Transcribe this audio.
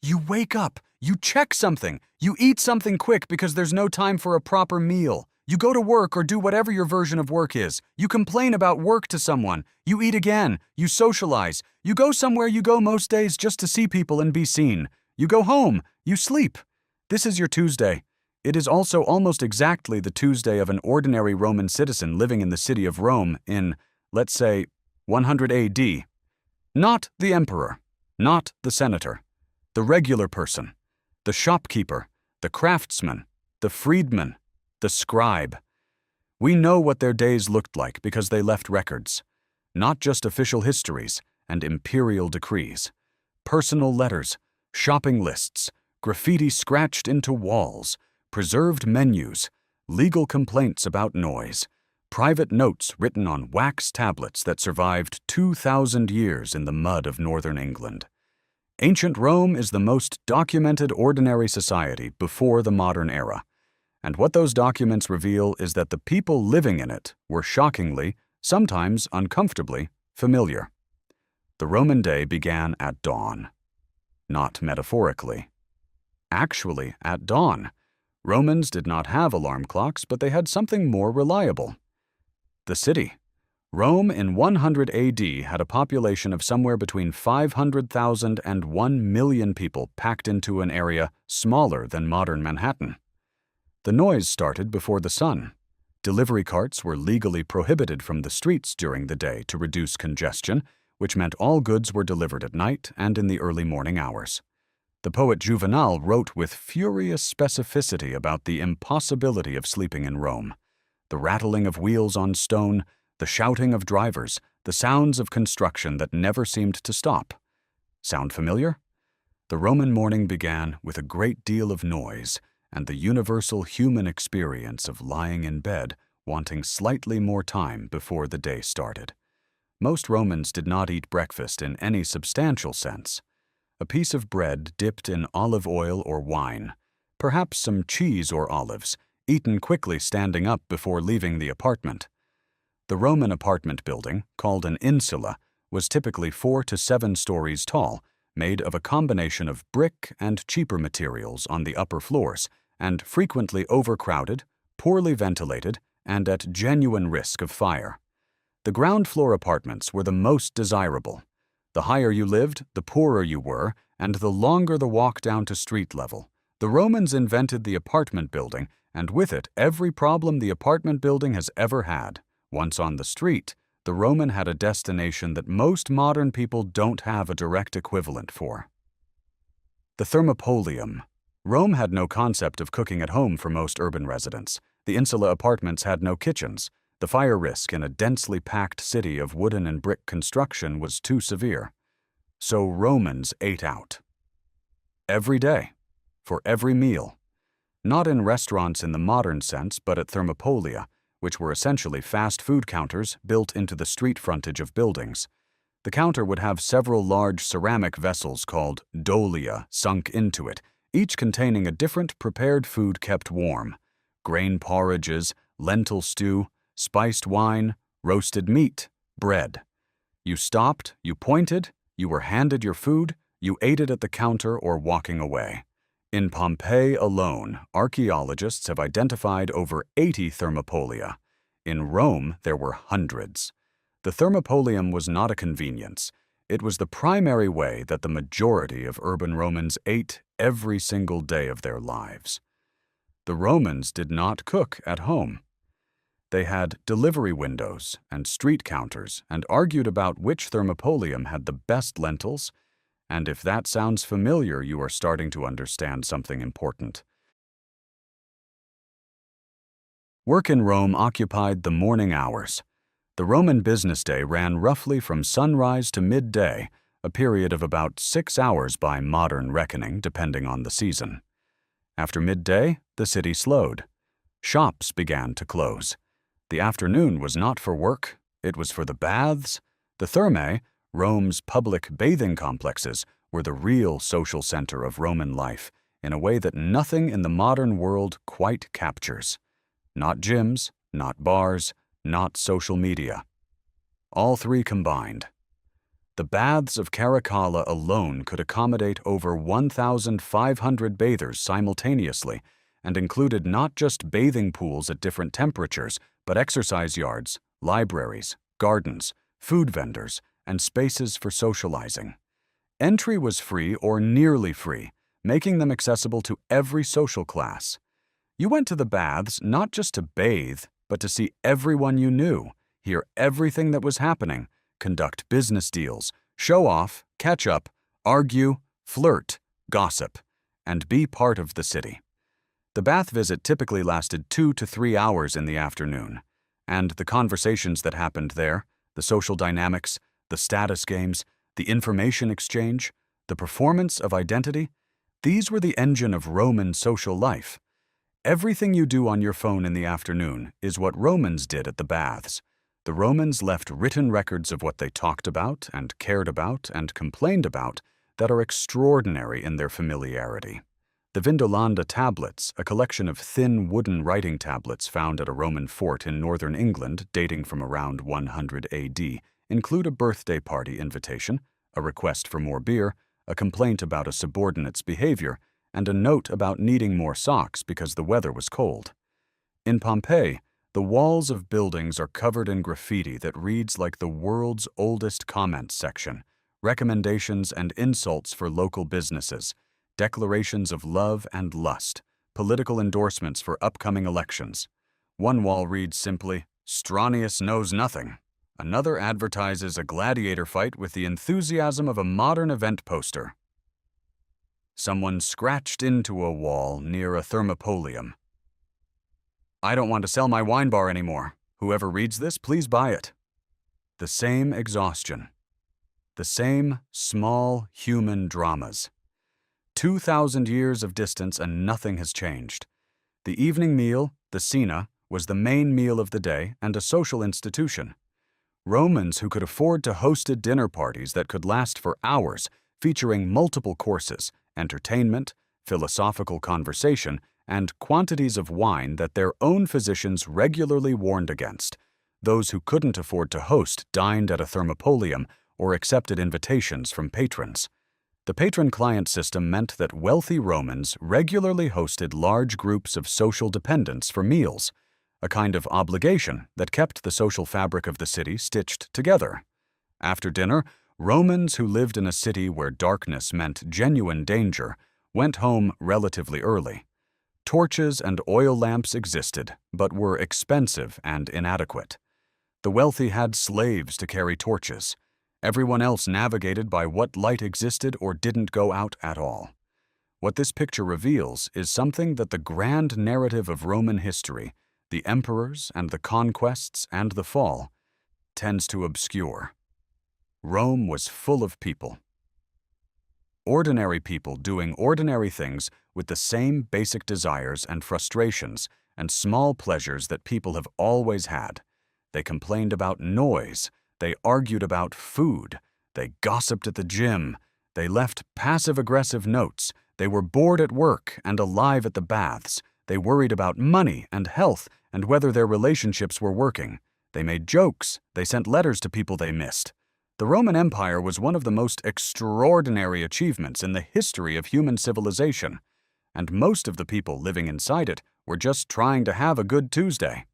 You wake up, you check something, you eat something quick because there's no time for a proper meal. You go to work or do whatever your version of work is. You complain about work to someone. You eat again. You socialize. You go somewhere you go most days just to see people and be seen. You go home. You sleep. This is your Tuesday. It is also almost exactly the Tuesday of an ordinary Roman citizen living in the city of Rome in, let's say, 100 AD. Not the emperor. Not the senator. The regular person. The shopkeeper. The craftsman. The freedman. The scribe. We know what their days looked like because they left records. Not just official histories and imperial decrees. Personal letters, shopping lists, graffiti scratched into walls, preserved menus, legal complaints about noise, private notes written on wax tablets that survived 2,000 years in the mud of northern England. Ancient Rome is the most documented ordinary society before the modern era. And what those documents reveal is that the people living in it were shockingly, sometimes uncomfortably, familiar. The Roman day began at dawn. Not metaphorically. Actually, at dawn. Romans did not have alarm clocks, but they had something more reliable. The city. Rome in 100 AD had a population of somewhere between 500,000 and 1 million people packed into an area smaller than modern Manhattan. The noise started before the sun. Delivery carts were legally prohibited from the streets during the day to reduce congestion, which meant all goods were delivered at night and in the early morning hours. The poet Juvenal wrote with furious specificity about the impossibility of sleeping in Rome. The rattling of wheels on stone, the shouting of drivers, the sounds of construction that never seemed to stop. Sound familiar? The Roman morning began with a great deal of noise, and the universal human experience of lying in bed, wanting slightly more time before the day started. Most Romans did not eat breakfast in any substantial sense. A piece of bread dipped in olive oil or wine, perhaps some cheese or olives, eaten quickly standing up before leaving the apartment. The Roman apartment building, called an insula, was typically 4 to 7 stories tall, made of a combination of brick and cheaper materials on the upper floors, and frequently overcrowded, poorly ventilated, and at genuine risk of fire. The ground floor apartments were the most desirable. The higher you lived, the poorer you were, and the longer the walk down to street level. The Romans invented the apartment building, and with it every problem the apartment building has ever had. Once on the street, the Roman had a destination that most modern people don't have a direct equivalent for. The Thermopolium. Rome had no concept of cooking at home for most urban residents. The insula apartments had no kitchens. The fire risk in a densely packed city of wooden and brick construction was too severe. So Romans ate out. Every day. For every meal. Not in restaurants in the modern sense, but at Thermopolia, which were essentially fast food counters built into the street frontage of buildings. The counter would have several large ceramic vessels called dolia sunk into it, each containing a different prepared food kept warm. Grain porridges, lentil stew, spiced wine, roasted meat, bread. You stopped, you pointed, you were handed your food, you ate it at the counter or walking away. In Pompeii alone, archaeologists have identified over 80 thermopolia. In Rome, there were hundreds. The thermopolium was not a convenience. It was the primary way that the majority of urban Romans ate every single day of their lives. The Romans did not cook at home. They had delivery windows and street counters and argued about which thermopolium had the best lentils, and if that sounds familiar, you are starting to understand something important. Work in Rome occupied the morning hours. The Roman business day ran roughly from sunrise to midday, a period of about 6 hours by modern reckoning, depending on the season. After midday, the city slowed. Shops began to close. The afternoon was not for work, it was for the baths. The thermae, Rome's public bathing complexes, were the real social center of Roman life, in a way that nothing in the modern world quite captures. Not gyms, not bars, not social media. All three combined. The baths of Caracalla alone could accommodate over 1,500 bathers simultaneously and included not just bathing pools at different temperatures, but exercise yards, libraries, gardens, food vendors, and spaces for socializing. Entry was free or nearly free, making them accessible to every social class. You went to the baths not just to bathe, but to see everyone you knew, hear everything that was happening, conduct business deals, show off, catch up, argue, flirt, gossip, and be part of the city. The bath visit typically lasted 2 to 3 hours in the afternoon, and the conversations that happened there, the social dynamics, the status games, the information exchange, the performance of identity, these were the engine of Roman social life. Everything you do on your phone in the afternoon is what Romans did at the baths. The Romans left written records of what they talked about and cared about and complained about that are extraordinary in their familiarity. The Vindolanda tablets, a collection of thin wooden writing tablets found at a Roman fort in northern England dating from around 100 AD, include a birthday party invitation, a request for more beer, a complaint about a subordinate's behavior, and a note about needing more socks because the weather was cold. In Pompeii, the walls of buildings are covered in graffiti that reads like the world's oldest comments section, recommendations and insults for local businesses, declarations of love and lust, political endorsements for upcoming elections. One wall reads simply, "Stronius knows nothing." Another advertises a gladiator fight with the enthusiasm of a modern event poster. Someone scratched into a wall near a thermopolium. "I don't want to sell my wine bar anymore. Whoever reads this, please buy it." The same exhaustion. The same small human dramas. 2,000 years of distance and nothing has changed. The evening meal, the cena, was the main meal of the day and a social institution. Romans who could afford to hosted dinner parties that could last for hours, featuring multiple courses, entertainment, philosophical conversation, and quantities of wine that their own physicians regularly warned against. Those who couldn't afford to host dined at a thermopolium or accepted invitations from patrons. The patron-client system meant that wealthy Romans regularly hosted large groups of social dependents for meals, a kind of obligation that kept the social fabric of the city stitched together. After dinner, Romans who lived in a city where darkness meant genuine danger went home relatively early. Torches and oil lamps existed, but were expensive and inadequate. The wealthy had slaves to carry torches. Everyone else navigated by what light existed or didn't go out at all. What this picture reveals is something that the grand narrative of Roman history, the emperors and the conquests and the fall, tends to obscure. Rome was full of people. Ordinary people doing ordinary things with the same basic desires and frustrations and small pleasures that people have always had. They complained about noise. They argued about food. They gossiped at the gym. They left passive-aggressive notes. They were bored at work and alive at the baths. They worried about money and health and whether their relationships were working. They made jokes. They sent letters to people they missed. The Roman Empire was one of the most extraordinary achievements in the history of human civilization, and most of the people living inside it were just trying to have a good Tuesday.